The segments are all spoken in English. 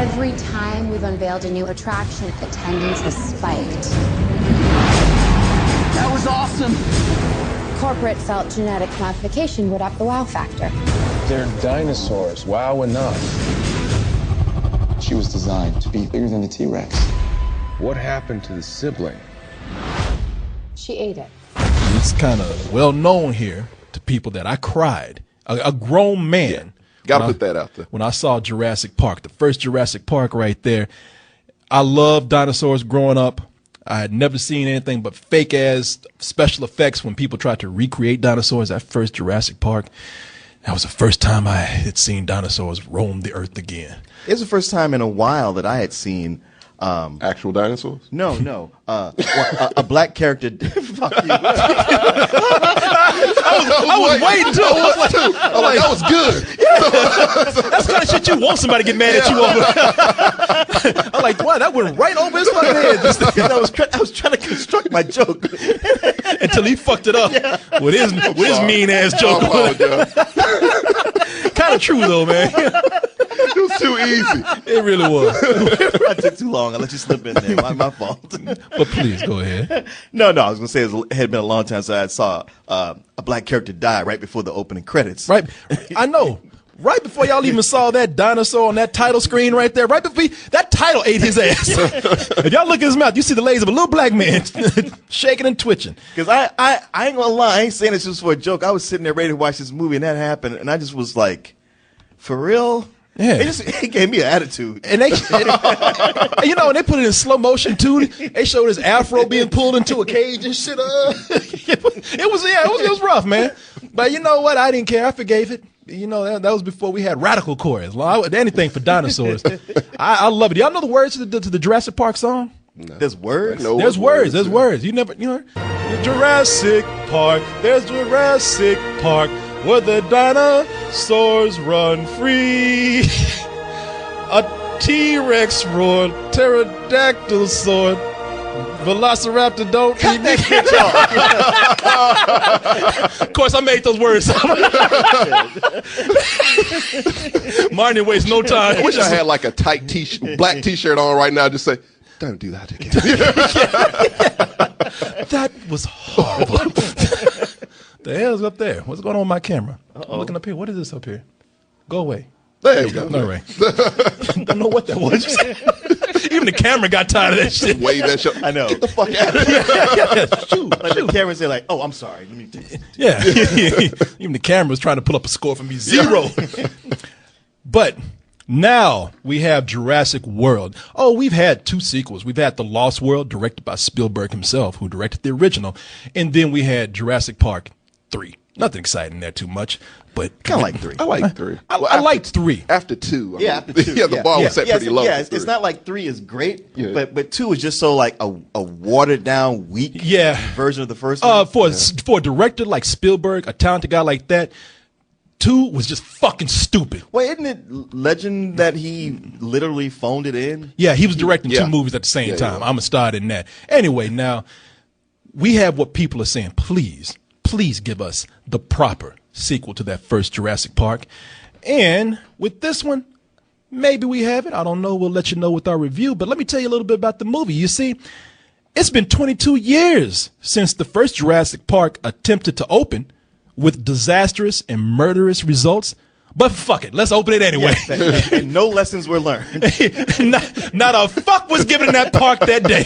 Every time we've unveiled a new attraction, attendance has spiked. That was awesome. Corporate felt genetic modification would up the wow factor. They're dinosaurs. Wow enough. She was designed to be bigger than the T-Rex. What happened to the sibling? She ate it. It's kind of well known here to people that I cried. A grown man. Gotta put that out there. When I saw Jurassic Park, the first Jurassic Park right there, I loved dinosaurs growing up. I had never seen anything but fake ass special effects when people tried to recreate dinosaurs. That first Jurassic Park, that was the first time I had seen dinosaurs roam the earth again. It was the first time in a while that I had seen Actual dinosaurs? No. A black character. Fuck you. I was waiting too. I was like, that was good. Yeah. That's the kind of shit you want somebody to get mad at you over. I'm like, wow, that went right over his fucking head. I was trying to construct my joke until he fucked it up with his mean ass joke. Kind of true though, man. It was too easy. It really was. I took too long. I let you slip in there. My fault. But please go ahead. No. I was gonna say it had been a long time since I saw a black character die right before the opening credits. Right. I know. Right before y'all even saw that dinosaur on that title screen right there, right before that title ate his ass. If y'all look at his mouth, you see the legs of a little black man shaking and twitching. Because I ain't gonna lie, I ain't saying this just for a joke. I was sitting there ready to watch this movie and that happened, and I just was like, for real? Yeah. It gave me an attitude. And they put it in slow motion too. They showed his afro being pulled into a cage and shit. It was rough, man. But you know what? I didn't care. I forgave it. You know, that was before we had radical chorus. Anything for dinosaurs. I love it. Y'all know the words to the Jurassic Park song? No. There's words? No, there's words. There's words. You know, Jurassic Park. There's Jurassic Park where the dinosaurs run free. A T-Rex roared, pterodactyl soared. Velociraptor don't cut that bitch off. Of course, I made those words. Martin wastes no time. I wish I had like a tight black T-shirt on right now. Just say, "Don't do that again." That was horrible. The hell's up there? What's going on with my camera? I'm looking up here. What is this up here? Go away. There you go. All right. Don't know what that was. Even the camera got tired of that shit. Wave that shit. I know. Get the fuck out of here. Shoot. The camera say like, "Oh, I'm sorry. Let me take it." Yeah. Even the camera was trying to pull up a score for me. 0. But now we have Jurassic World. Oh, we've had 2 sequels. We've had The Lost World, directed by Spielberg himself, who directed the original. And then we had Jurassic Park 3. Nothing exciting there too much, but kind of like 3. I like 3. I liked 3 after 2. After 2. The bar was set pretty low. Yeah, it's not like 3 is great, but 2 is just so like a watered down, weak version of the first one. For a director like Spielberg, a talented guy like that, 2 was just fucking stupid. Well, isn't it legend that he literally phoned it in? Yeah, he was directing 2 movies at the same time. I'm a star in that. Anyway, now we have what people are saying. Please give us the proper sequel to that first Jurassic Park. And with this one, maybe we have it. I don't know. We'll let you know with our review. But let me tell you a little bit about the movie. You see, it's been 22 years since the first Jurassic Park attempted to open with disastrous and murderous results. But fuck it, let's open it anyway. And no lessons were learned. not a fuck was given in that park that day.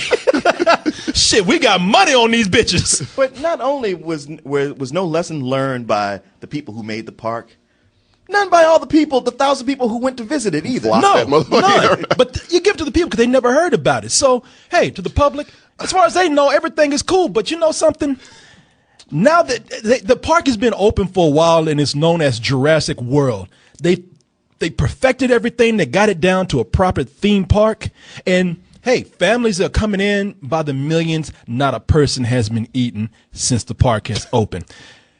Shit, we got money on these bitches. But not only was no lesson learned by the people who made the park, none by all the 1,000 people who went to visit it either. None. But you give it to the people because they never heard about it. So, hey, to the public, as far as they know, everything is cool. But you know something? Now that the park has been open for a while and it's known as Jurassic World, they perfected everything. They got it down to a proper theme park. And hey, families are coming in by the millions. Not a person has been eaten since the park has opened.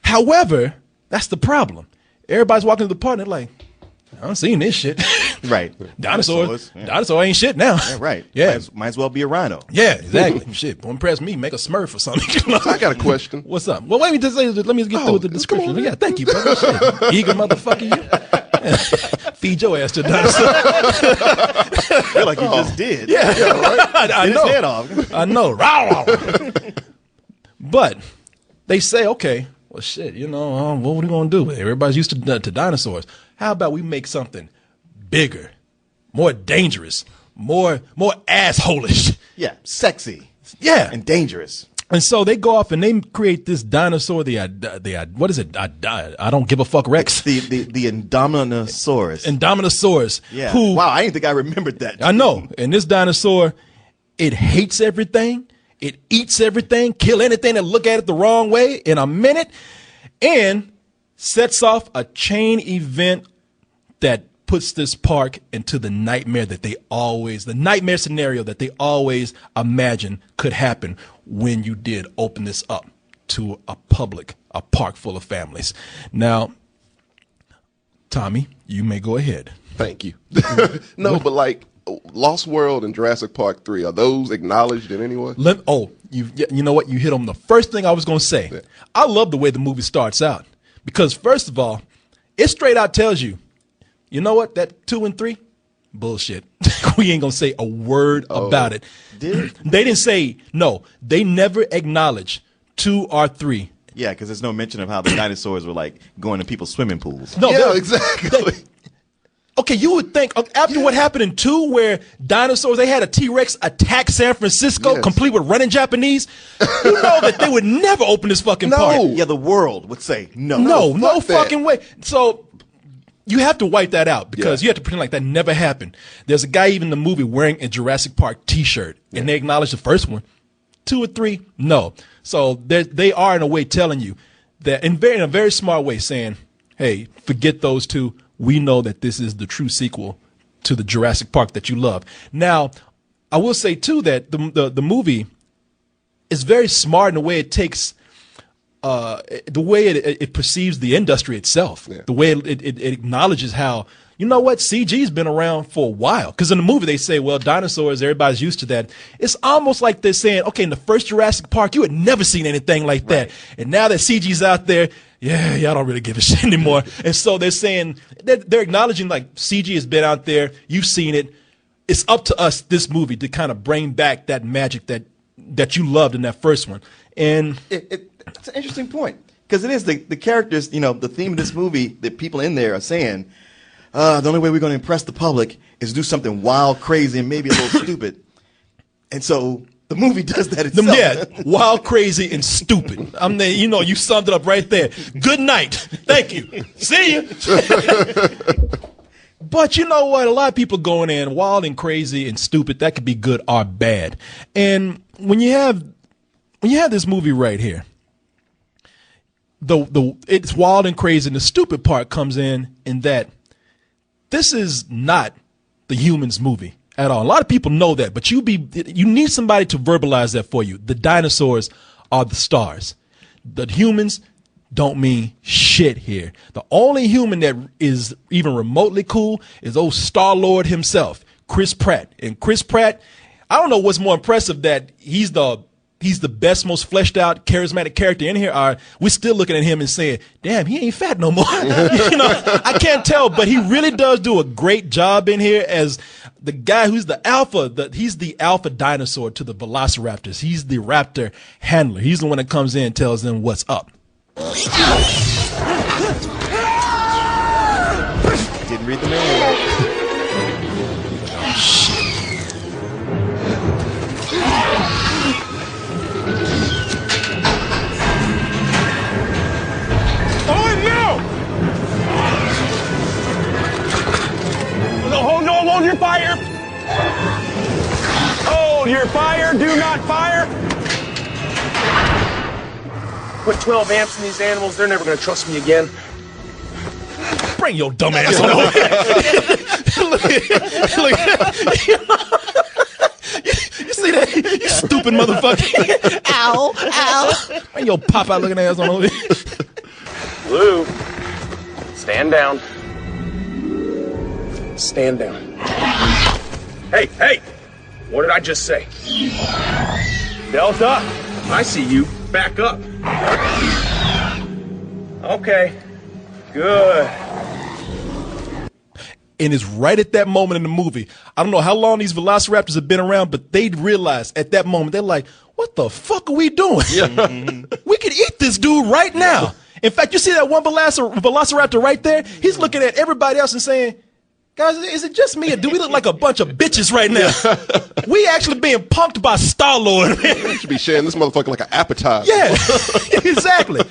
However, that's the problem. Everybody's walking to the park and they're like, I don't seen this shit. Right. Dinosaur ain't shit now. Yeah, right. Yeah. Might as well be a rhino. Yeah, exactly. Shit, don't impress me. Make a Smurf or something. I got a question. What's up? Well, let me get through with the description. Yeah, thank you, brother. Shit. Eager motherfucker, you. feed your ass to a dinosaur. I feel like you just did. Yeah, right. I His know. head off. I know. Row, row. But they say, okay, well, shit, what are we going to do? Everybody's used to dinosaurs. How about we make something bigger, more dangerous, more asshole-ish? Yeah, sexy. Yeah. And dangerous. And so they go off and they create this dinosaur, what is it? I don't give a fuck Rex. The Indominosaurus. Indominosaurus. Yeah. Who, wow, I didn't think I remembered that. I know. And this dinosaur, it hates everything. It eats everything, kill anything that look at it the wrong way in a minute, and sets off a chain event that puts this park into the nightmare scenario that they always imagine could happen when you did open this up to a park full of families. Now, Tommy, you may go ahead. Thank you. No, but like Lost World and Jurassic Park 3, are those acknowledged in any way? You know what? You hit on the first thing I was going to say. Yeah. I love the way the movie starts out because, first of all, it straight out tells you, you know what? That 2 and 3, bullshit. We ain't going to say a word about it. They didn't say, no, they never acknowledged 2 or 3. Yeah, because there's no mention of how the dinosaurs were like going to people's swimming pools. No, yeah, exactly. Okay, you would think after what happened in 2, where dinosaurs, they had a T-Rex attack San Francisco, complete with running Japanese, you know that they would never open this fucking park. Yeah, the world would say no. No fucking way. So you have to wipe that out because you have to pretend like that never happened. There's a guy even in the movie wearing a Jurassic Park T-shirt, and they acknowledge the first one. 2 or 3, no. So they are in a way telling you that in a very smart way, saying, hey, forget those 2. We know that this is the true sequel to the Jurassic Park that you love. Now, I will say, too, that the movie is very smart in the way it takes the way it perceives the industry itself, the way it acknowledges how, you know what, CG's been around for a while. Because in the movie they say, well, dinosaurs, everybody's used to that. It's almost like they're saying, okay, in the first Jurassic Park, you had never seen anything like that. And now that CG's out there, y'all don't really give a shit anymore. And so they're saying, they're acknowledging like CG has been out there, you've seen it. It's up to us, this movie, to kind of bring back that magic that you loved in that first one. And it's an interesting point because it is the characters, the theme of this movie that people in there are saying, the only way we're going to impress the public is do something wild, crazy, and maybe a little stupid. And so the movie does that itself. Wild, crazy, and stupid. You summed it up right there. Good night. Thank you. See you. But you know what? A lot of people going in wild and crazy and stupid. That could be good or bad. And when you have this movie right here, it's wild and crazy, and the stupid part comes in that this is not the Humans movie at all. A lot of people know that, but you need somebody to verbalize that for you. The dinosaurs are the stars. The humans don't mean shit here. The only human that is even remotely cool is old Star-Lord himself, Chris Pratt. And Chris Pratt, I don't know what's more impressive, that he's the best, most fleshed out, charismatic character in here. We're still looking at him and saying, damn, he ain't fat no more. I can't tell, but he really does do a great job in here as the guy who's the alpha. He's the alpha dinosaur to the velociraptors. He's the raptor handler. He's the one that comes in and tells them what's up. Didn't read the manual. Hold your fire! Hold your fire! Do not fire! Put 12 amps in these animals, they're never gonna trust me again. Bring your dumb ass on over here. Look, you see that? You stupid motherfucker. Ow. Bring your pop-out looking ass on over here. Blue, stand down. Stand down. Hey! What did I just say? Delta, I see you. Back up. Okay. Good. And it's right at that moment in the movie. I don't know how long these velociraptors have been around, but they realize at that moment, they're like, what the fuck are we doing? We could eat this dude right now. In fact, you see that one velociraptor right there? He's looking at everybody else and saying, guys, is it just me or do we look like a bunch of bitches right now? We actually being punked by Star-Lord. You should be sharing this motherfucker like an appetizer. Yeah, exactly.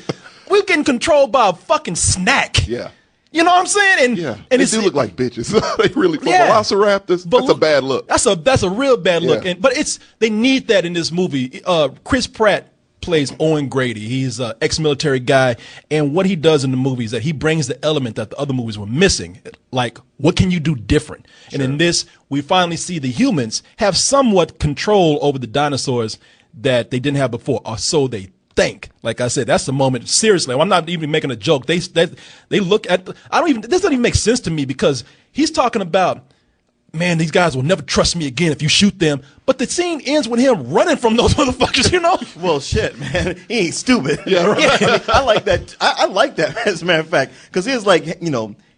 We're getting controlled by a fucking snack. Yeah. You know what I'm saying? And they do look like bitches. They really, for velociraptors, that's a bad look. That's a real bad look. But they need that in this movie. Chris Pratt plays Owen Grady. He's an ex-military guy, and what he does in the movie is that he brings the element that the other movies were missing. Like, what can you do different? Sure. And in this, we finally see the humans have somewhat control over the dinosaurs that they didn't have before, or so they think. Like I said, that's the moment. Seriously, I'm not even making a joke. They look at. This doesn't even make sense to me because he's talking about, man, these guys will never trust me again if you shoot them. But the scene ends with him running from those motherfuckers, you know? Well, shit, man. He ain't stupid. Yeah, right. Yeah, I like that. I like that, as a matter of fact, because he's like,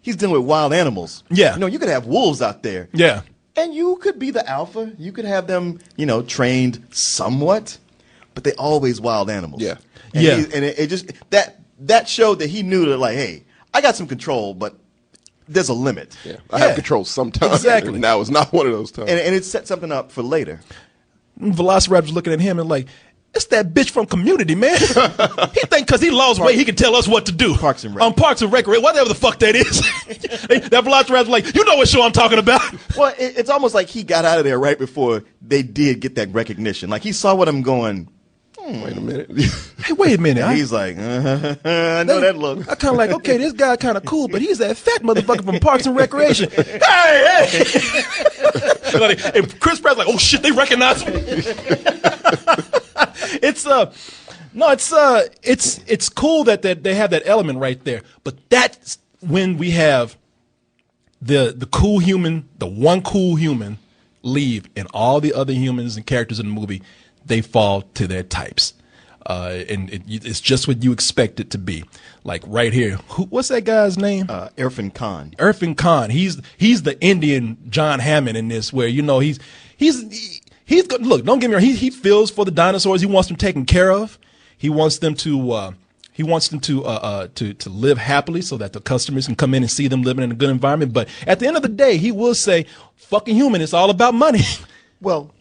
he's dealing with wild animals. Yeah. You could have wolves out there. Yeah. And you could be the alpha. You could have them, trained somewhat, but they always wild animals. Yeah. And yeah. And it just, that showed that he knew that, like, hey, I got some control, but there's a limit. Yeah. I have control sometimes. Exactly. Now it's not one of those times. And it set something up for later. Velociraptor's looking at him and like, it's that bitch from Community, man. He think because he lost weight, he can tell us what to do. Parks and Rec. On Parks and Rec, whatever the fuck that is. That Velociraptor's like, you know what show I'm talking about. Well, it's almost like he got out of there right before they did get that recognition. Like, he saw what I'm going, wait a minute. Hey, wait a minute. and he's like, I know that look. I kind of like, okay, this guy kind of cool, but he's that fat motherfucker from Parks and Recreation. Hey! And Chris Pratt's like, oh shit, they recognize me. It's cool that they have that element right there, but that's when we have the cool human, the one cool human leave, and all the other humans and characters in the movie, they fall to their types. And it's just what you expect it to be. Like right here, what's that guy's name? Irfan Khan. Irfan Khan. He's the Indian John Hammond in this, where he's look. Don't get me wrong. He feels for the dinosaurs. He wants them taken care of. He wants them to live happily so that the customers can come in and see them living in a good environment. But at the end of the day, he will say, "Fucking human. It's all about money." Well,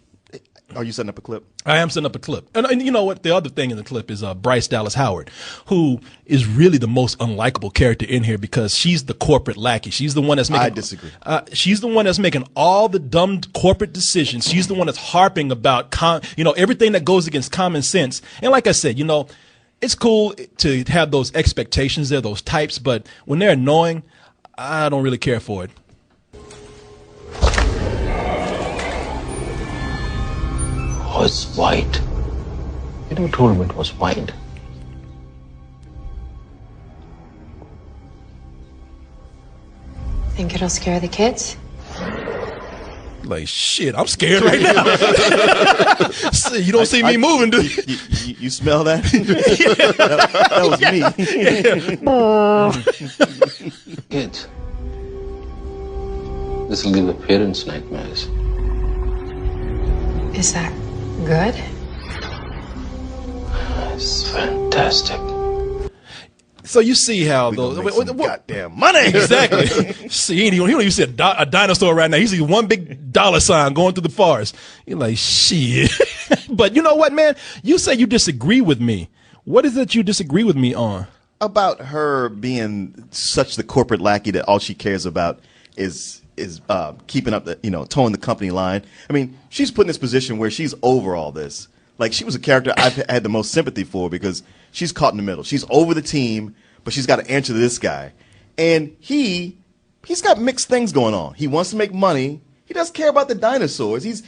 are you setting up a clip? I am setting up a clip. And you know what? The other thing in the clip is Bryce Dallas Howard, who is really the most unlikable character in here because she's the corporate lackey. She's the one that's making... I disagree. She's the one that's making all the dumb corporate decisions. She's the one that's harping about, everything that goes against common sense. And like I said, it's cool to have those expectations there, those types, but when they're annoying, I don't really care for it. Oh, it's white. You never told me it was white. Think it'll scare the kids? Like, shit, I'm scared right now. You don't see me moving, do you? You smell that? that was me. Kids. This will give the parents nightmares. Is that good? It's fantastic. So you see how those goddamn money. Exactly. See, he don't even see a dinosaur right now. He sees one big dollar sign going through the forest. You're like, shit. But you know what, man? You say you disagree with me. What is it you disagree with me on? About her being such the corporate lackey that all she cares about is keeping up the, towing the company line. I mean, she's put in this position where she's over all this. Like, she was a character I've had the most sympathy for because she's caught in the middle. She's over the team, but she's got to answer to this guy. And he's got mixed things going on. He wants to make money. He does care about the dinosaurs. he has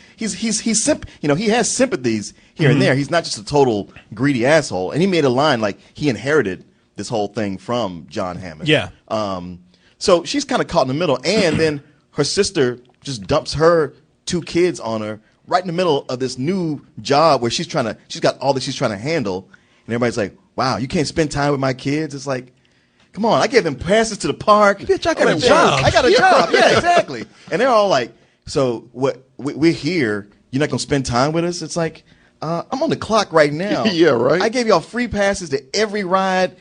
sympathies here and there. He's not just a total greedy asshole. And he made a line like he inherited this whole thing from John Hammond. Yeah. So she's kind of caught in the middle. And then her sister just dumps her 2 kids on her right in the middle of this new job where she's got all that she's trying to handle. And everybody's like, wow, you can't spend time with my kids? It's like, Come on, I gave them passes to the park. Bitch, I got a job. I got a job. Yeah, exactly. And they're all like, so what? We're here. You're not gonna spend time with us? It's like, I'm on the clock right now. Yeah, right. I gave y'all free passes to every ride,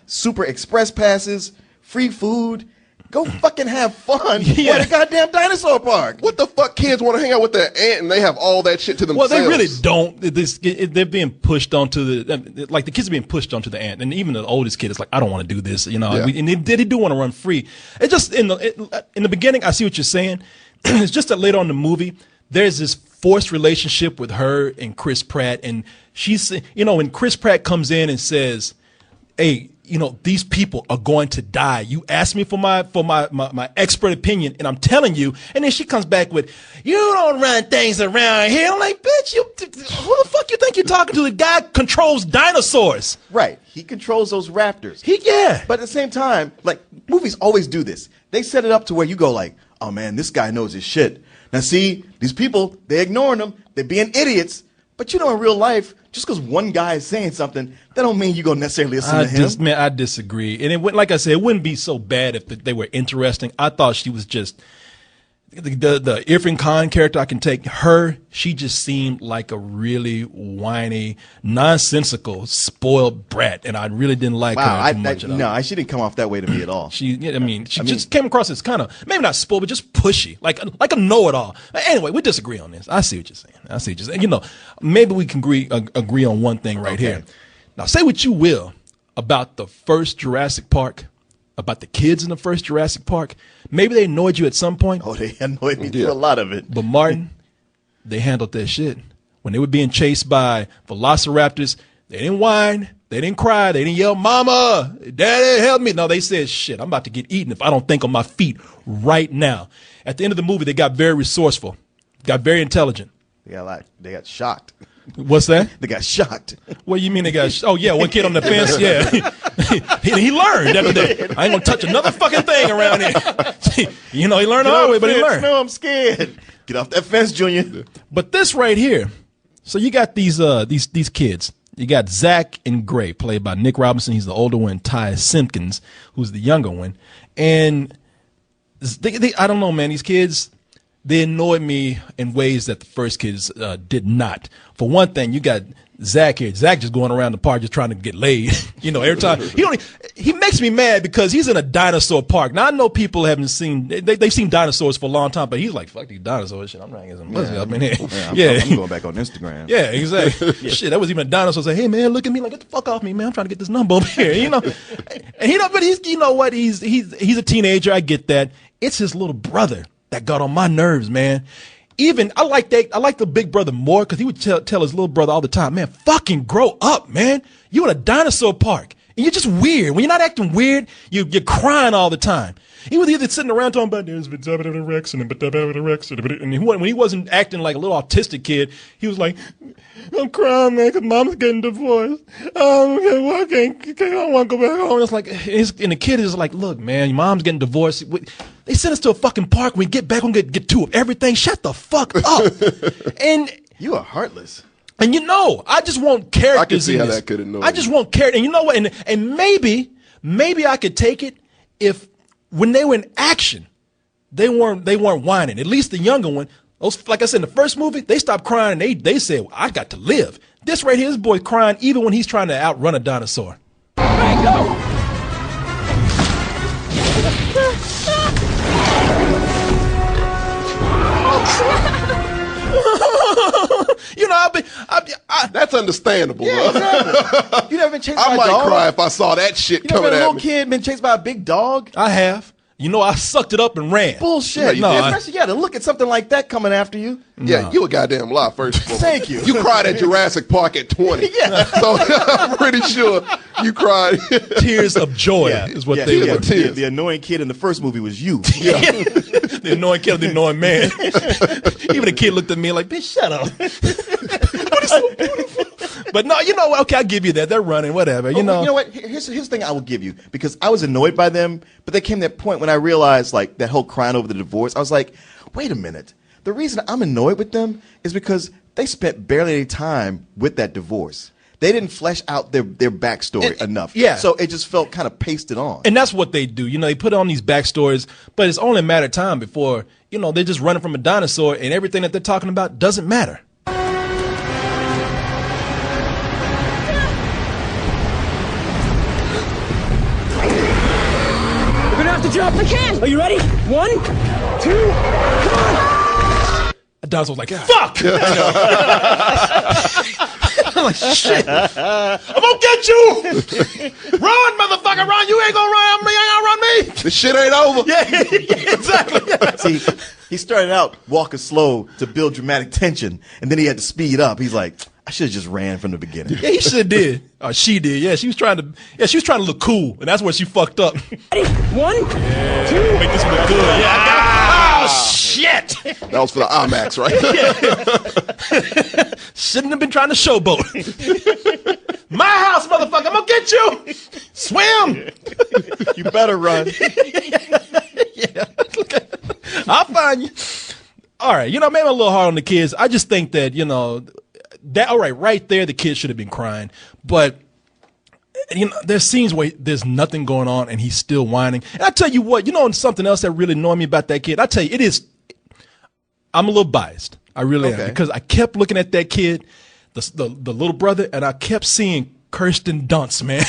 super express passes, free food. Go fucking have fun at a goddamn dinosaur park. What the fuck kids want to hang out with their aunt and they have all that shit to themselves? Well, they really don't. They're being pushed onto the kids are being pushed onto the aunt, and even the oldest kid is like, I don't want to do this, you know. Yeah. And they do want to run free. It just in the beginning, I see what you're saying. It's just that later on in the movie, there's this forced relationship with her and Chris Pratt, and she's, you know, when Chris Pratt comes in and says, hey, you know, these people are going to die. You asked me for my expert opinion, and I'm telling you. And then she comes back with, you don't run things around here. I'm like, bitch, who the fuck you think you're talking to? The guy controls dinosaurs. Right. He controls those raptors. Yeah. But at the same time, like, movies always do this. They set it up to where you go like, oh man, this guy knows his shit. Now see, these people, they're ignoring him. They're being idiots. But you know, in real life, just because one guy is saying something, that don't mean you're going to necessarily listen to him. Man, I disagree. And it like I said, it wouldn't be so bad if they were interesting. I thought she was just the Irfan Khan character. I can take her. She just seemed like a really whiny, nonsensical, spoiled brat, and I really didn't like her too much at all. No, she didn't come off that way to me at all. She just came across as kind of, maybe not spoiled, but just pushy, like a know-it-all. Anyway, we disagree on this. I see what you're saying. You know, maybe we can agree on one thing right here. Now, say what you will about the first Jurassic Park, about the kids in the first Jurassic Park. Maybe they annoyed you at some point. Oh, they annoyed me through a lot of it. But Martin, they handled that shit. When they were being chased by velociraptors, they didn't whine, they didn't cry, they didn't yell, Mama, Daddy, help me. No, they said, shit, I'm about to get eaten if I don't think on my feet right now. At the end of the movie, they got very resourceful, got very intelligent. They got shocked. What's that? They got shocked. What do you mean they got? Oh yeah, one kid on the fence. Yeah, he learned after that. I ain't gonna touch another fucking thing around here. You know, he learned the hard way, but he learned. No, I'm scared. Get off that fence, Junior. But this right here. So you got these kids. You got Zach and Gray, played by Nick Robinson. He's the older one. Ty Simpkins, who's the younger one. And I don't know, man. These kids, they annoyed me in ways that the first kids did not. For one thing, you got Zach here. Zach just going around the park just trying to get laid. You know, every time he makes me mad because he's in a dinosaur park. Now I know people haven't seen they've seen dinosaurs for a long time, but he's like, fuck these dinosaurs shit. I'm trying to get some pussy up in here. I'm going back on Instagram. Yeah, exactly. Shit, that was even a dinosaur say, hey man, look at me, like, get the fuck off me, man. I'm trying to get this number over here. You know, and but he's, you know what, he's a teenager. I get that. It's his little brother that got on my nerves, man. Even I like the big brother more because he would tell his little brother all the time, man, fucking grow up, man. You in a dinosaur park and you're just weird. When you're not acting weird, you're crying all the time. He was either sitting around talking about there's Rex and when he wasn't acting like a little autistic kid, he was like, I'm crying, man, because mom's getting divorced. I don't want to go back home. It's like, and the kid is like, look, man, your mom's getting divorced. They sent us to a fucking park. When we get back, we're going to get two of everything. Shut the fuck up. And you are heartless. And you know, I just want characters. I can see in how this. that could annoy I just want characters. And you know what? And maybe I could take it if when they were in action, they weren't whining. At least the younger one. Those, like I said in the first movie, they stopped crying and they said, well, I got to live. This right here, this boy's crying even when he's trying to outrun a dinosaur. Hey, go! You know, that's understandable. Yeah, exactly. You never been chased by a dog? I might cry if I saw that shit you coming at me. You never been a little kid been chased by a big dog? I have. You know, I sucked it up and ran. Bullshit. No, especially you got to look at something like that coming after you. Yeah, you a goddamn lie, first of all. Thank you. You cried at Jurassic Park at 20. Yeah. So I'm pretty sure you cried. Tears of joy is what they were. The annoying kid in the first movie was you. Yeah. The annoying kid, the annoying man. Even the kid looked at me like, bitch, shut up. What is so beautiful? But no, you know what? Okay, I'll give you that. They're running, whatever. You know what? Here's the thing I will give you, because I was annoyed by them, but there came that point when I realized, like, that whole crying over the divorce. I was like, wait a minute. The reason I'm annoyed with them is because they spent barely any time with that divorce. They didn't flesh out their backstory enough. Yeah. So it just felt kind of pasted on. And that's what they do. They put on these backstories, but it's only a matter of time before, they're just running from a dinosaur and everything that they're talking about doesn't matter. We're gonna have to jump. I can. Are you ready? 1, 2, come on. The dinosaur was like, fuck! I'm like, shit. I'm gonna get you! Run, motherfucker, run! You ain't gonna run me, you ain't gonna run me! The shit ain't over. Yeah, exactly. See, he started out walking slow to build dramatic tension, and then he had to speed up. He's like, I should have just ran from the beginning. Yeah, he should have did. Or she did. Yeah, she was trying to look cool, and that's where she fucked up. Ready? 1, 2. Make this look good. Yeah, I got it. Oh, shit! That was for the IMAX, right? Shouldn't have been trying to showboat. My house, motherfucker, I'm gonna get you! Swim! You better run. Yeah. I'll find you. All right, maybe I'm a little hard on the kids. I just think that, that all right there, the kids should have been crying. But there's scenes where there's nothing going on and he's still whining. And I tell you what, something else that really annoyed me about that kid. I tell you, I'm a little biased. I really am, because I kept looking at that kid, the little brother, and I kept seeing Kirsten Dunst, man.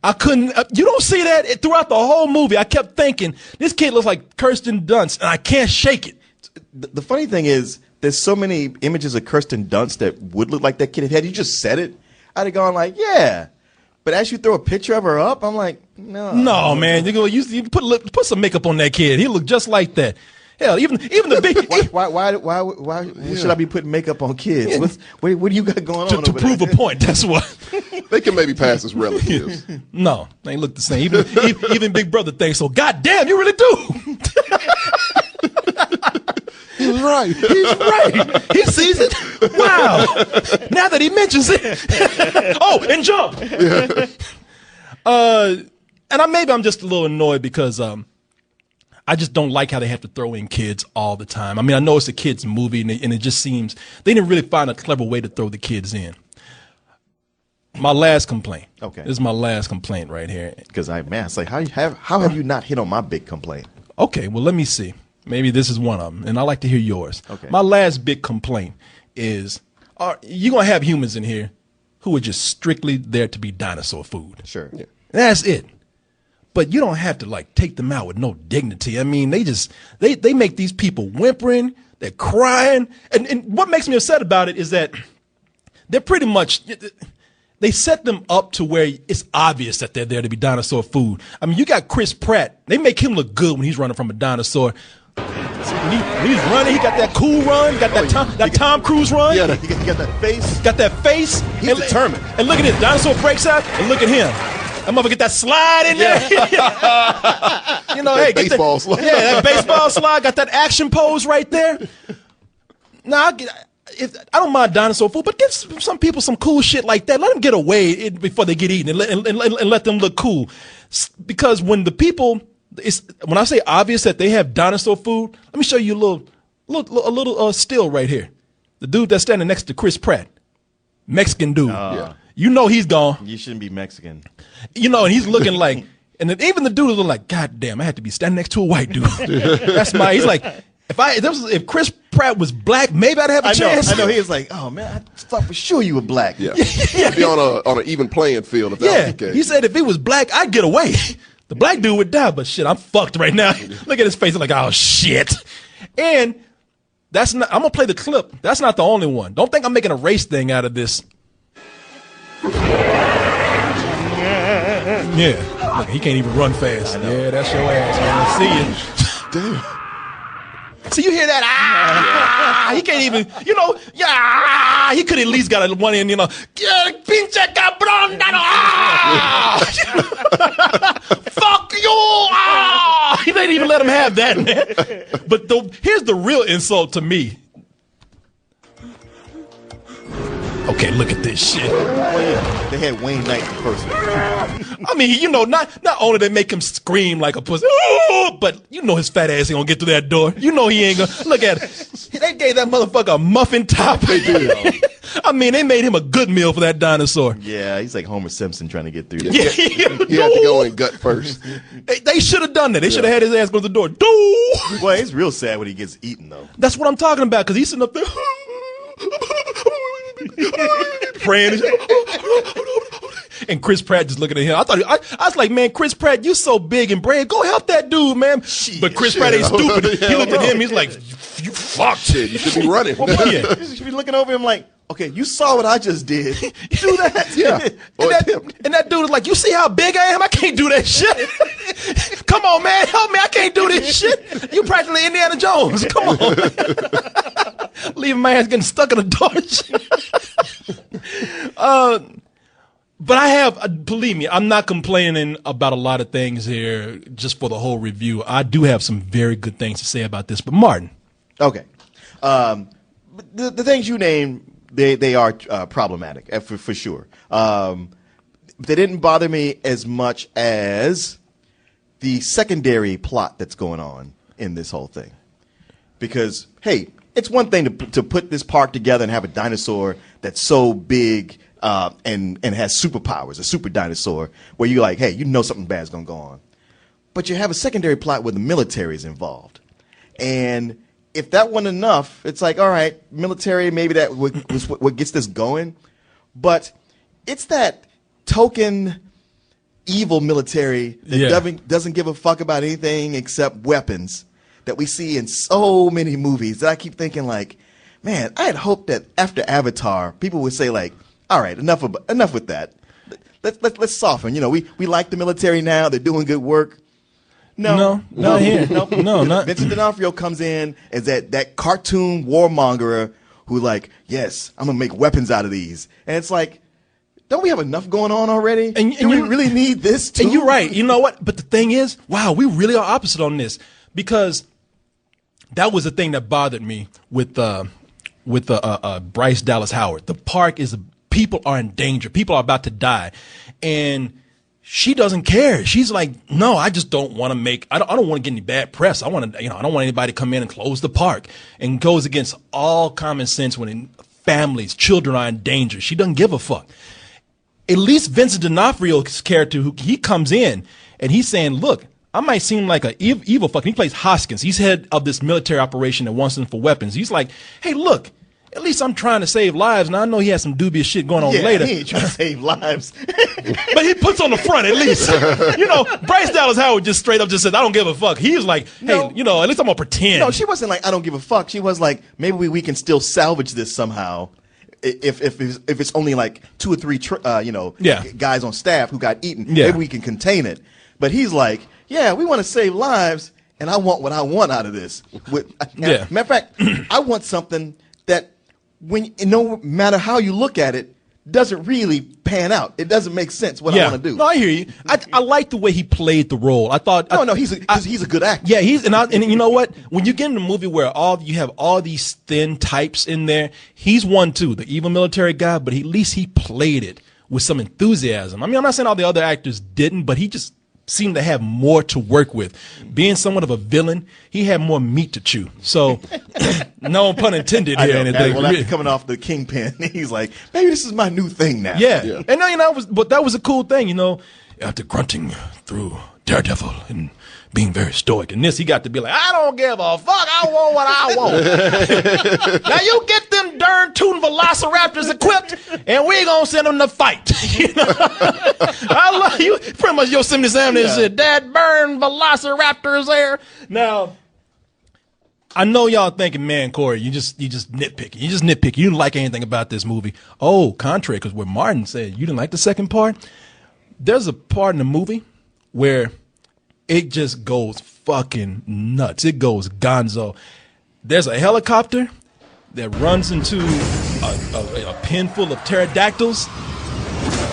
I couldn't. You don't see that throughout the whole movie. I kept thinking this kid looks like Kirsten Dunst, and I can't shake it. The funny thing is, there's so many images of Kirsten Dunst that would look like that kid. Had you just said it, I'd have gone like, yeah. But as you throw a picture of her up, I'm like, no. No, man. You put some makeup on that kid. He looked just like that. Hell, even the big. Why should I be putting makeup on kids? Yeah. What do you got going on to prove a point? That's what. They can maybe pass as relatives. No, they ain't look the same. Even Big Brother thinks so. God damn, you really do. He's right. He's right. He sees it. Wow. Now that he mentions it. Oh, and jump. Yeah. And maybe I'm just a little annoyed because I just don't like how they have to throw in kids all the time. I mean, I know it's a kids movie, and it just seems they didn't really find a clever way to throw the kids in. My last complaint. Okay. This is my last complaint right here. Because it's like, how have you not hit on my big complaint? Okay, well, let me see. Maybe this is one of them, and I'd like to hear yours. Okay. My last big complaint is, you're going to have humans in here who are just strictly there to be dinosaur food. Sure. Yeah. That's it. But you don't have to take them out with no dignity. I mean, they make these people whimpering, they're crying. And what makes me upset about it is that they're pretty much, they set them up to where it's obvious that they're there to be dinosaur food. I mean, you got Chris Pratt. They make him look good when he's running from a dinosaur. When he's running, he got that cool run, got that Tom Cruise run. Yeah, he got that face. Got that face. He's determined. And look at this, dinosaur breaks out, and look at him. That motherfucker get that slide in there. Hey, baseball slide. Yeah, that baseball slide. Got that action pose right there. Now, I don't mind dinosaur food, but give some people some cool shit like that. Let them get away before they get eaten, and let them look cool. Because when the people, when I say obvious that they have dinosaur food, let me show you a little still right here. The dude that's standing next to Chris Pratt, Mexican dude. Yeah. You know he's gone. You shouldn't be Mexican. And he's looking like, and then even the dude is looking like, God damn, I had to be standing next to a white dude. He's like, if Chris Pratt was black, maybe I'd have a chance. I know. He was like, oh man, I thought for sure you were black. Yeah. Be on an even playing field if that was the case. He said if he was black, I'd get away. The black dude would die, but shit, I'm fucked right now. Look at his face. I'm like, oh shit. And I'm gonna play the clip. That's not the only one. Don't think I'm making a race thing out of this. Yeah. Look, he can't even run fast. Yeah, that's your ass, man. I see you. Damn. So you hear that? Ah! He can't even, yeah, he could at least got a one in, pinche cabrón, fuck you! Ah! He didn't even let him have that, man. But here's the real insult to me. Okay, look at this shit. Well, yeah, they had Wayne Knight in person. I mean, not only they make him scream like a pussy, but his fat ass ain't gonna get through that door. He ain't gonna. Look at it. They gave that motherfucker a muffin top. They did. I mean, they made him a good meal for that dinosaur. Yeah, he's like Homer Simpson trying to get through. Yeah, He had to go in gut first. They should have done that. They should have had his ass go to the door. Well, it's real sad when he gets eaten, though. That's what I'm talking about, because he's sitting up there praying. And Chris Pratt just looking at him. I was like, man, Chris Pratt, you so big and brave. Go help that dude, man. But Chris Pratt ain't stupid. He looked at him. He's like, you fucked. Shit, you should be running. Yeah. You should be looking over him like, okay, you saw what I just did. Do that. Yeah. And that dude is like, you see how big I am? I can't do that shit. Come on, man. Help me. I can't do this shit. You practically Indiana Jones. Come on. Leaving my ass getting stuck in a door. But I have, believe me, I'm not complaining about a lot of things here just for the whole review. I do have some very good things to say about this. But Martin. Okay. The things you named, they are problematic, for sure. They didn't bother me as much as the secondary plot that's going on in this whole thing. Because, hey, it's one thing to put this park together and have a dinosaur that's so big and has superpowers, a super dinosaur, where you're like, hey, you know something bad's going to go on. But you have a secondary plot where the military is involved. And if that wasn't enough, it's like, all right, military, maybe that was what gets this going. But it's that token evil military that doesn't give a fuck about anything except weapons that we see in so many movies that I keep thinking like, man, I had hoped that after Avatar, people would say like, all right, enough with that. Let's soften. You know, we like the military now. They're doing good work. No, not here. No, not. Vincent D'Onofrio comes in as that cartoon warmonger who like, yes, I'm gonna make weapons out of these, and it's like, don't we have enough going on already? And do we really need this too? And you're right. You know what? But the thing is, wow, we really are opposite on this, because that was the thing that bothered me with Bryce Dallas Howard. The park is, people are in danger. People are about to die, and she doesn't care. She's like, no, I just don't want to make, I don't want to get any bad press. I want to, I don't want anybody to come in and close the park, and goes against all common sense when families, children are in danger. She doesn't give a fuck. At least Vincent D'Onofrio's character, he comes in and he's saying, look, I might seem like an evil fuck. He plays Hoskins. He's head of this military operation that wants them for weapons. He's like, hey, look, at least I'm trying to save lives. Now, I know he has some dubious shit going on later. He ain't trying to save lives. But he puts on the front at least. Bryce Dallas Howard just straight up just said, I don't give a fuck. He was like, hey, at least I'm going to pretend. No, she wasn't like, I don't give a fuck. She was like, maybe we can still salvage this somehow. If it's only like 2 or 3 guys on staff who got eaten, maybe we can contain it. But he's like, yeah, we want to save lives, and I want what I want out of this. Matter of fact, I want something that, no matter how you look at it, doesn't really pan out. It doesn't make sense what I want to do. No, I hear you. I like the way he played the role. I thought he's a good actor. Yeah, and you know what? When you get in a movie where you have all these thin types in there, he's one too, the evil military guy. But at least he played it with some enthusiasm. I mean, I'm not saying all the other actors didn't, but he just seemed to have more to work with. Being somewhat of a villain, he had more meat to chew. So, no pun intended here. Well, after coming off the Kingpin, he's like, maybe this is my new thing now. Yeah. And but that was a cool thing, after grunting through Daredevil and being very stoic. And this, he got to be like, I don't give a fuck. I want what I want. Now you get them darn tootin' velociraptors equipped, and we gonna send them to fight. I love you. Pretty much Yosemite Sam said, that burn velociraptors there. Now, I know y'all thinking, man, Corey, you just nitpicking. You just nitpicking. You didn't like anything about this movie. Oh, contrary, because what Martin said, you didn't like the second part. There's a part in the movie where it just goes fucking nuts. It goes gonzo. There's a helicopter that runs into a pen full of pterodactyls,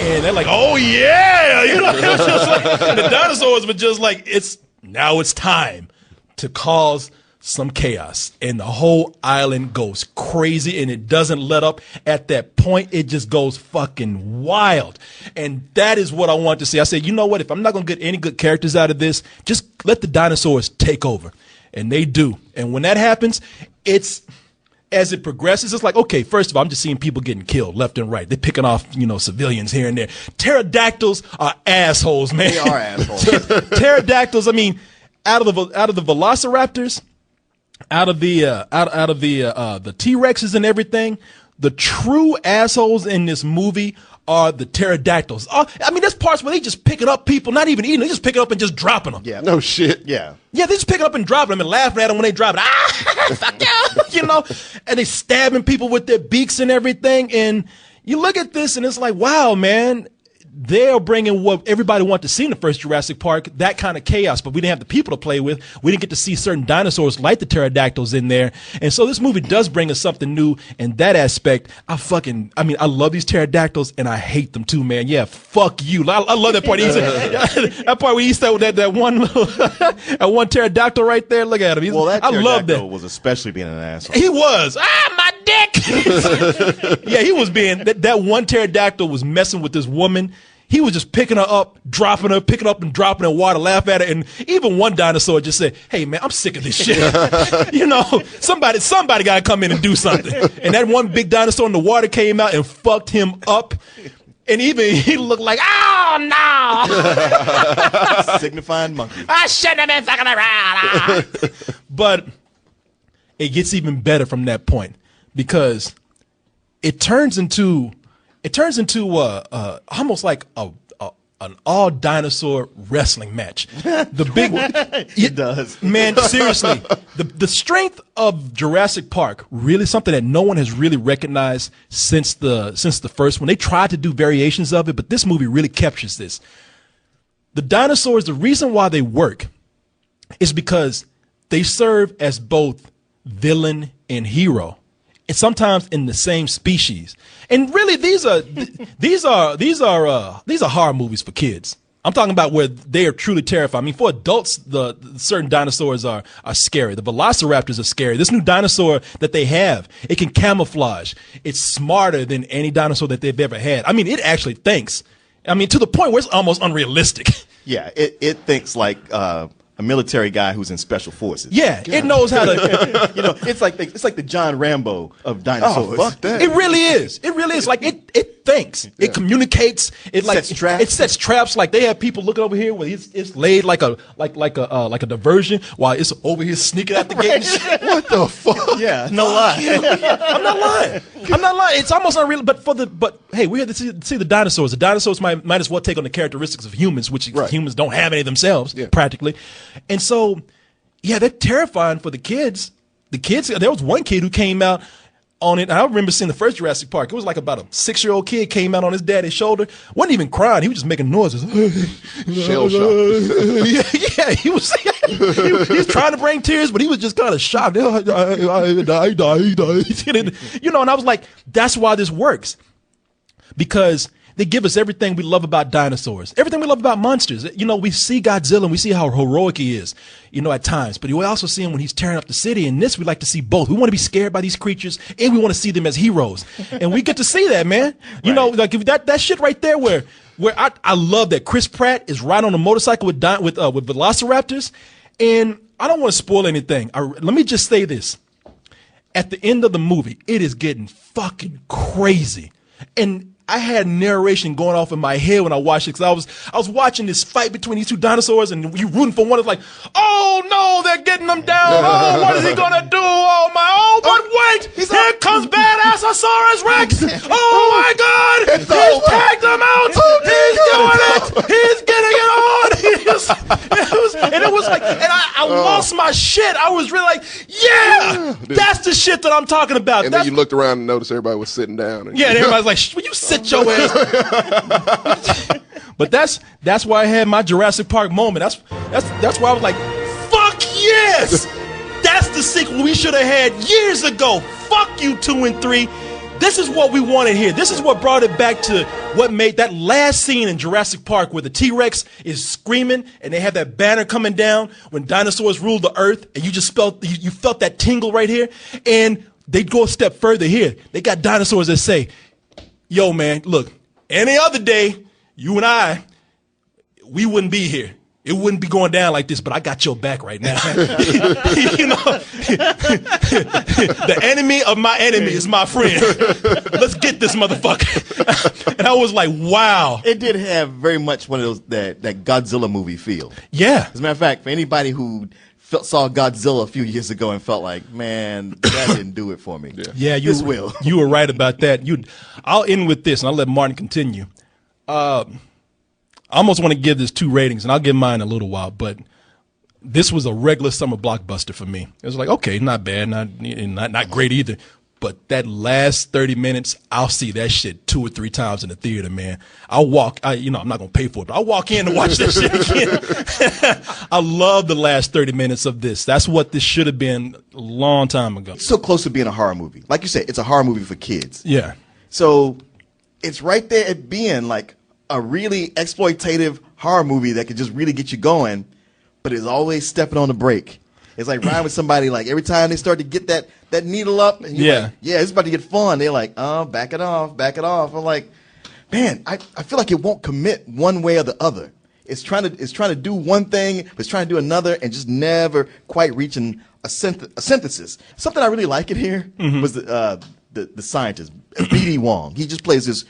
and they're like, oh yeah, it's just like, the dinosaurs were just like, it's time to cause some chaos, and the whole island goes crazy, and it doesn't let up at that point. It just goes fucking wild, and that is what I want to see. I said, you know what, if I'm not going to get any good characters out of this, just let the dinosaurs take over, and they do. And when that happens, it's as it progresses, it's like, okay, first of all, I'm just seeing people getting killed left and right. They're picking off, civilians here and there. Pterodactyls are assholes, man. They are assholes. Pterodactyls, I mean, out of the velociraptors, out of the T-Rexes and everything, the true assholes in this movie are the pterodactyls. I mean, there's parts where they just picking up people, not even eating, they just pick it up and just dropping them. Yeah. No shit. Yeah. Yeah, they just pick it up and dropping them and laughing at them when they drop it. Fuck you, and they stabbing people with their beaks and everything. And you look at this and it's like, wow, man, they're bringing what everybody wanted to see in the first Jurassic Park, that kind of chaos, but we didn't have the people to play with. We didn't get to see certain dinosaurs like the pterodactyls in there. And so this movie does bring us something new in that aspect. I love these pterodactyls and I hate them too, man. Yeah, fuck you. I love that part. That part where he said that one that one pterodactyl right there. Look at him. That I love that. pterodactyl was especially being an asshole. He was. My dick. Yeah, he was being, that one pterodactyl was messing with this woman. He was just picking her up, dropping her, picking up and dropping her in water, laugh at her. And even one dinosaur just said, hey, man, I'm sick of this shit. Somebody got to come in and do something. And that one big dinosaur in the water came out and fucked him up. And even he looked like, oh, no. Signifying monkey. I shouldn't have been fucking around. But it gets even better from that point because it turns into almost like an all dinosaur wrestling match. It does. Man, seriously, the strength of Jurassic Park, really something that no one has really recognized since the first one. They tried to do variations of it, but this movie really captures this. The dinosaurs, the reason why they work is because they serve as both villain and hero. And sometimes in the same species. And really, these are horror movies for kids. I'm talking about where they are truly terrifying. I mean, for adults, the certain dinosaurs are scary. The velociraptors are scary. This new dinosaur that they have, it can camouflage. It's smarter than any dinosaur that they've ever had. I mean, it actually thinks. I mean, to the point where it's almost unrealistic. Yeah, it thinks like a military guy who's in special forces. Yeah, it knows how to. It's like the John Rambo of dinosaurs. Oh, fuck that. It really is. It really is. Like it thinks. Yeah. It communicates. It sets traps. It sets traps. Like they have people looking over here where it's laid like a diversion while it's over here sneaking out the gate. And shit. What the fuck? Yeah, no lie. I'm not lying. It's almost unreal. But hey, we're here to see the dinosaurs. The dinosaurs might as well take on the characteristics of humans, which humans don't have any themselves practically. And so, yeah, they're terrifying for the kids. The kids, there was one kid who came out on it. I remember seeing the first Jurassic Park. It was like about a 6-year-old kid came out on his daddy's shoulder. Wasn't even crying. He was just making noises. Shell shock. Yeah, he was trying to bring tears, but he was just kind of shocked. And I was like, that's why this works. Because they give us everything we love about dinosaurs, everything we love about monsters. We see Godzilla and we see how heroic he is, at times. But we also see him when he's tearing up the city. And this, we like to see both. We want to be scared by these creatures and we want to see them as heroes. And we get to see that, man. Like if that shit right there where I love that Chris Pratt is riding on a motorcycle with velociraptors. And I don't want to spoil anything. Let me just say this. At the end of the movie, it is getting fucking crazy. And I had narration going off in my head when I watched it because I was watching this fight between these two dinosaurs and you rooting for one. It's like, oh no, they're getting them down. Oh, what is he gonna do? But wait, here comes Badassosaurus Rex. Oh my God, he's tagged them out. He's doing it. He's getting it on. And it was like, and I lost my shit. I was really like, yeah, that's the shit that I'm talking about. And then you looked around and noticed everybody was sitting down. And everybody's like, will you sit your ass? But that's why I had my Jurassic Park moment. That's why I was like, fuck yes! That's the sequel we should have had years ago. Fuck you 2 and 3. This is what we wanted here. This is what brought it back to what made that last scene in Jurassic Park where the T-Rex is screaming and they have that banner coming down when dinosaurs ruled the earth, and you felt that tingle right here. And they go a step further here. They got dinosaurs that say, yo, man, look, any other day, you and I, we wouldn't be here. it wouldn't be going down like this, but I got your back right now. You know, the enemy of my enemy is my friend. Let's get this motherfucker. And I was like, wow. It did have very much one of those that Godzilla movie feel. Yeah. As a matter of fact, for anybody who saw Godzilla a few years ago and felt like, man, that didn't do it for me. Yeah, this will. You were right about that. I'll end with this, and I'll let Martin continue. I almost want to give this 2 ratings, and I'll give mine in a little while, but this was a regular summer blockbuster for me. It was like, okay, not bad, not great either. But that last 30 minutes, I'll see that shit 2 or 3 times in the theater, man. I'm not going to pay for it, but I'll walk in and watch that shit again. I love the last 30 minutes of this. That's what this should have been a long time ago. It's so close to being a horror movie. Like you said, it's a horror movie for kids. Yeah. So it's right there at being like a really exploitative horror movie that could just really get you going, but it's always stepping on the brake. It's like riding with somebody, like every time they start to get that needle up, and you're like, yeah, it's about to get fun. They're like, oh, back it off. I'm like, man, I feel like it won't commit one way or the other. It's trying to do one thing, but it's trying to do another, and just never quite reaching a synthesis. Something I really like it here was the scientist, B.D. Wong. He just plays this,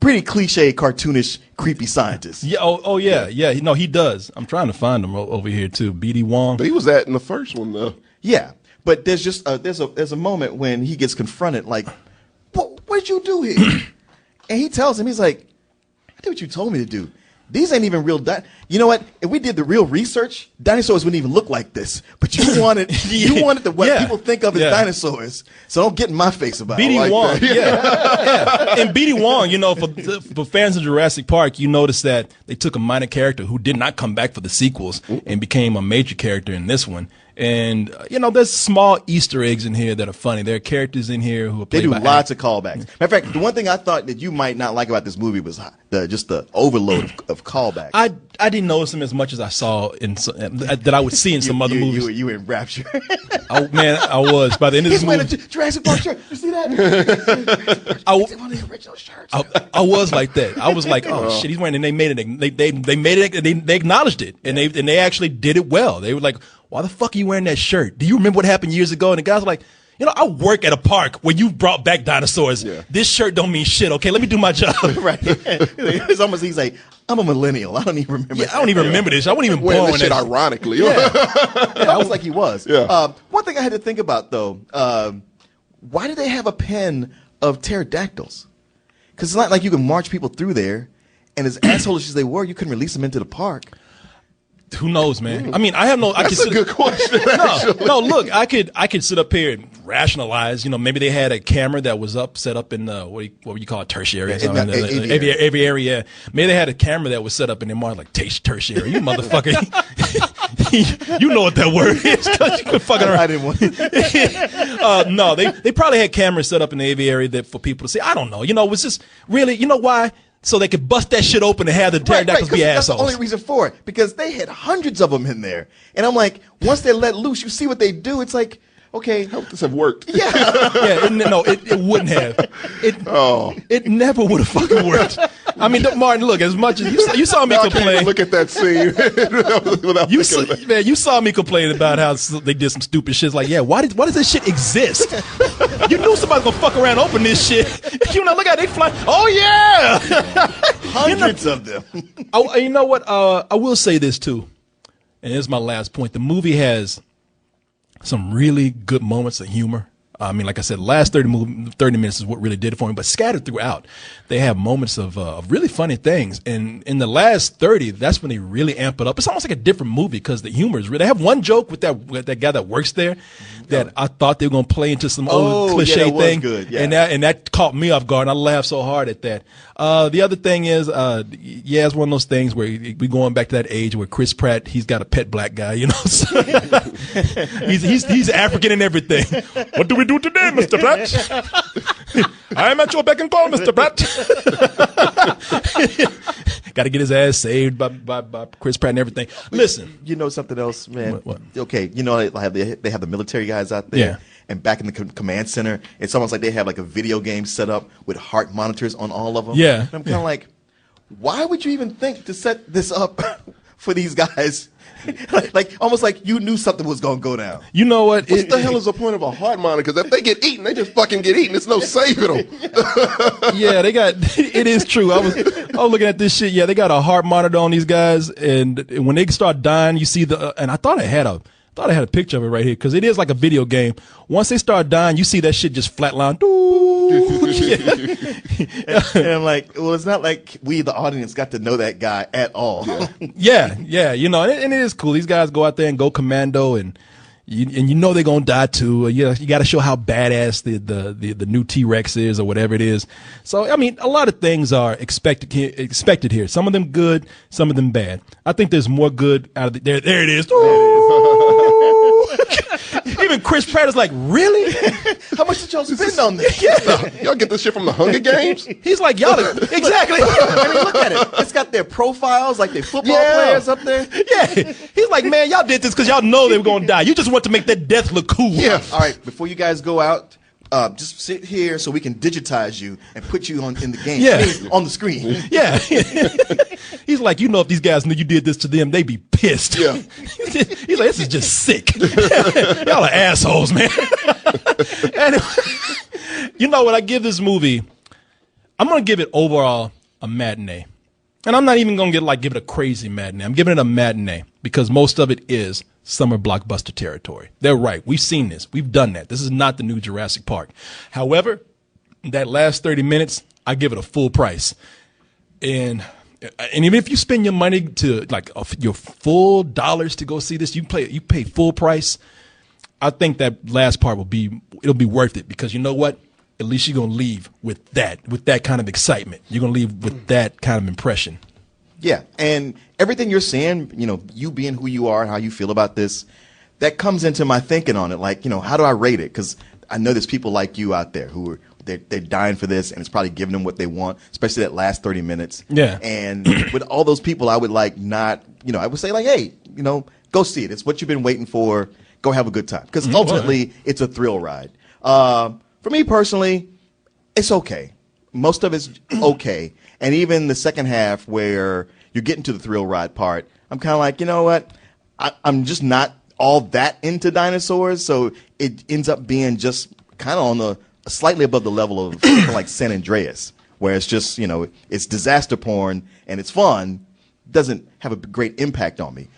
pretty cliche, cartoonish, creepy scientist. Yeah. Yeah. No, he does. I'm trying to find him over here too. B.D. Wong. But he was that in the first one though. Yeah, but there's just there's a moment when he gets confronted, like, what'd you do here? And he tells him, he's like, I did what you told me to do. These ain't even real. You know what? If we did the real research, dinosaurs wouldn't even look like this. But you wanted what people think of as dinosaurs. So don't get in my face about it. B.D. Wong, yeah. And B.D. Wong, for fans of Jurassic Park, you notice that they took a minor character who did not come back for the sequels and became a major character in this one. And, there's small Easter eggs in here that are funny. There are characters in here who are played by lots of callbacks. Matter of fact, the one thing I thought that you might not like about this movie was just the overload of callbacks. I didn't notice them as much as I saw that I would see in some other movies. You were in rapture. Oh, man, I was. By the end of this movie. Jurassic Park shirt. You see that? One of the original shirts. I was like that. I was like, oh, shit, he's wearing it. And they made it. They made it. They acknowledged it. And they actually did it well. They were like, why the fuck are you wearing that shirt? Do you remember what happened years ago? And the guys were like, I work at a park where you brought back dinosaurs. Yeah. This shirt don't mean shit. Okay, let me do my job. Right. It's almost, he's like, I'm a millennial. I don't even remember. Yeah, I don't even remember this. I wasn't even born this shit ironically. Almost like he was. Yeah. One thing I had to think about though, why do they have a pen of pterodactyls? Because it's not like you can march people through there, and as assholeish as they were, you couldn't release them into the park. Who knows, man? I mean, I have no. That's a good question. No. Look, I could sit up here and rationalize. Maybe they had a camera that was set up in what would you call it, tertiary? Aviary. Yeah. Maybe they had a camera that was set up in the more like tertiary. You motherfucker. You know what that word is? Cause you could fucking around. I didn't want it. No, they probably had cameras set up in the aviary that for people to see. I don't know. It was just really. You know why? So they could bust that shit open and have the pterodactyls be assholes. That's the only reason for it. Because they had hundreds of them in there. And I'm like, once they're let loose, you see what they do. It's like, okay. I hope this have worked. Yeah. It wouldn't have. It never would have fucking worked. I mean, Martin, look, as much as you saw me complain. Look at that scene. You saw me complain about how they did some stupid shit. Like, why does this shit exist? You knew somebody's gonna fuck around and open this shit. Look at they fly. Oh yeah, hundreds of them. You know what? I will say this too, and here's my last point. The movie has some really good moments of humor. I mean, like I said, the last 30 minutes is what really did it for me. But scattered throughout, they have moments of really funny things. And in the last 30, that's when they really amp it up. It's almost like a different movie because the humor is real. They have one joke with that guy that works there that I thought they were going to play into some old cliche thing. Good. Yeah. And that caught me off guard. And I laughed so hard at that. The other thing is, it's one of those things where we going back to that age where Chris Pratt, he's got a pet black guy, So he's African and everything. What do we do today, Mr. Pratt? I'm at your beck and call, Mr. Pratt. Got to get his ass saved by Chris Pratt and everything. Listen, you know something else, man. What? Okay, they have the military guys out there. Yeah. And back in the command center, it's almost like they have like a video game set up with heart monitors on all of them. Yeah. And I'm kind of like, why would you even think to set this up for these guys. like almost like you knew something was gonna go down. You know what? What the hell is the point of a heart monitor? Because if they get eaten, they just fucking get eaten. There's no saving them. Yeah, they got. It is true. I was looking at this shit. Yeah, they got a heart monitor on these guys, and when they start dying, you see the. And I thought I had a picture of it right here because it is like a video game. Once they start dying, you see that shit just flatline. And I'm like, well, it's not like we, the audience, got to know that guy at all. Yeah. You know, and it is cool. These guys go out there and go commando, and you know they're gonna die too. You got to show how badass the new T-Rex is or whatever it is. So I mean, a lot of things are expected here. Some of them good, some of them bad. I think there's more good out of there. There it is. Even Chris Pratt is like, really? How much did y'all spend on this? Y'all get this shit from the Hunger Games? He's like, y'all exactly. I mean, look at it. It's got their profiles, like their football players up there. Yeah. He's like, man, y'all did this because y'all know they were going to die. You just want to make that death look cool. Yeah. All right, before you guys go out, just sit here so we can digitize you and put you in the game. Yeah. I mean, on the screen. Yeah. He's like, you know, if these guys knew you did this to them, they'd be pissed. Yeah. He's like, this is just sick. Y'all are assholes, man. And you know what? I give this movie, I'm going to give it overall a matinee. And I'm not even going to give it a crazy matinee. I'm giving it a matinee because most of it is summer blockbuster territory. They're right. We've seen this. We've done that. This is not the new Jurassic Park. However, that last 30 minutes, I give it a full price. And even if you spend your money to your full dollars to go see this, you pay full price. I think that last part it'll be worth it because you know what? At least you're gonna leave with that kind of excitement. You're gonna leave with that kind of impression. Yeah, and everything you're saying, you know, you being who you are and how you feel about this, that comes into my thinking on it. Like, you know, how do I rate it? Because I know there's people like you out there who are they're dying for this, and it's probably giving them what they want, especially that last 30 minutes. Yeah. And with all those people, I would I would say like, hey, you know, go see it. It's what you've been waiting for. Go have a good time. Because ultimately, it's a thrill ride. For me personally, it's okay. Most of it's okay. And even the second half where you're getting to the thrill ride part, I'm kind of like, you know what? I'm just not all that into dinosaurs, so it ends up being just kind of on slightly above the level of something like San Andreas, where it's just, you know, it's disaster porn and it's fun, doesn't have a great impact on me.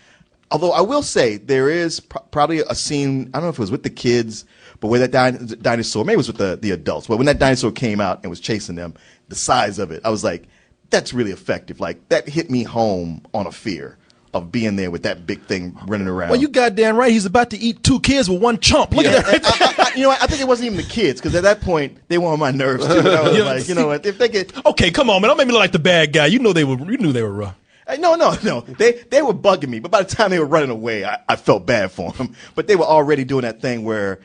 Although I will say there is probably a scene, I don't know if it was with the kids, but where that dinosaur, maybe it was with the adults, but when that dinosaur came out and was chasing them, the size of it, I was like, that's really effective. Like, that hit me home on a fear of being there with that big thing running around. Well, you goddamn right. He's about to eat 2 kids with 1 chomp. Look at that. You know what? I think it wasn't even the kids, because at that point, they were on my nerves, too. And I was like, you know what? If they get... Okay, come on, man. Don't make me look like the bad guy. You knew they were rough. No. They were bugging me, but by the time they were running away, I felt bad for them. But they were already doing that thing where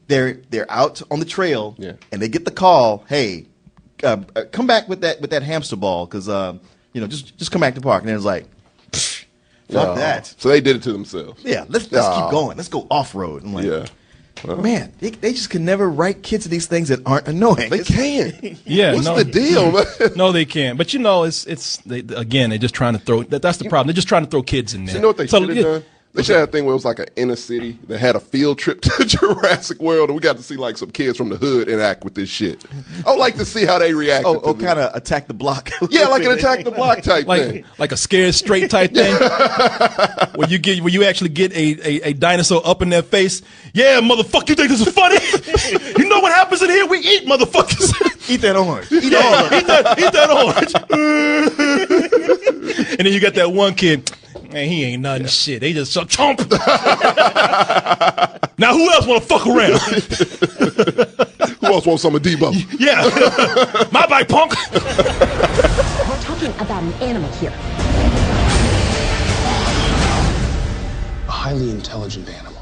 they're out on the trail, and they get the call, hey, come back with that hamster ball, because just come back to the park. And it was like, fuck that. So they did it to themselves. Yeah, let's keep going. Let's go off road. I'm like, well, man, they just can never write kids to these things that aren't annoying. They can't. What's the deal, man? No, they can't. But they're just trying to throw. That's the problem. They're just trying to throw kids in there. So you know what they should have done? They should have a thing where it was like an inner city that had a field trip to Jurassic World, and we got to see like some kids from the hood interact with this shit. I would like to see how they react. Oh, kind of attack the block. Yeah, like an attack the block type thing. Like a scared straight type thing. where you actually get a dinosaur up in their face. Yeah, motherfucker, you think this is funny? You know what happens in here? We eat, motherfuckers. Eat that orange. Eat that orange. And then you got that one kid. Man, he ain't nothing shit. They just chomp. Now, who else want to fuck around? Who else wants some of Debo? Yeah. My bike, punk. We're talking about an animal here. A highly intelligent animal.